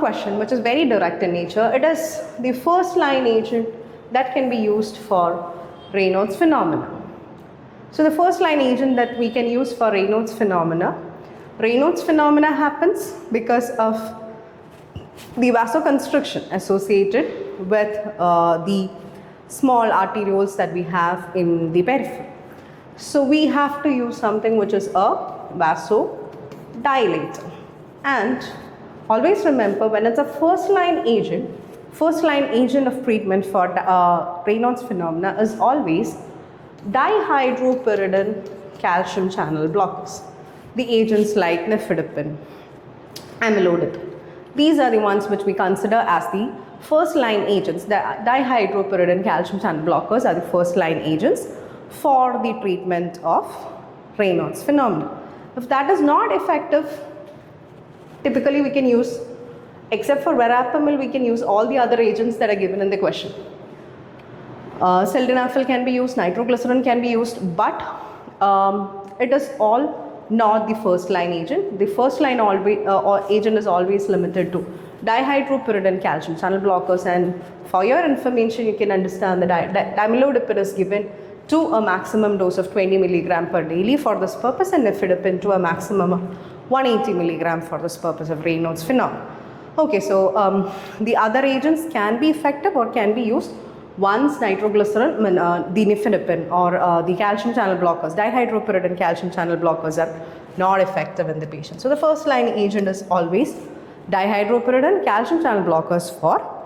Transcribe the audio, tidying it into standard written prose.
question which is very direct in nature. It is the first line agent that can be used for Raynaud's phenomena. So the first line agent that we can use for Raynaud's phenomena happens because of the vasoconstriction associated with the small arterioles that we have in the periphery. So we have to use something which is a vasodilator. And always remember, when it's a first line agent of treatment for Raynaud's phenomena is always dihydropyridine calcium channel blockers. The agents like nifedipine, amlodipine. These are the ones which we consider as the first line agents. The dihydropyridine calcium channel blockers are the first line agents for the treatment of Raynaud's phenomena. If that is not effective, typically we can use, except for verapamil, we can use all the other agents that are given in the question. Sildenafil can be used, nitroglycerin can be used, but it is all not the first line agent. The first line agent is always limited to dihydropyridine calcium channel blockers, and for your information you can understand that amlodipine is given to a maximum dose of 20 mg per daily for this purpose, and nifedipine to a maximum of 180 mg for this purpose of Raynaud's phenomenon. Okay, so the other agents can be effective or can be used once nitroglycerin, the nifedipine or the calcium channel blockers, dihydropyridine calcium channel blockers are not effective in the patient. So the first line agent is always dihydropyridine calcium channel blockers for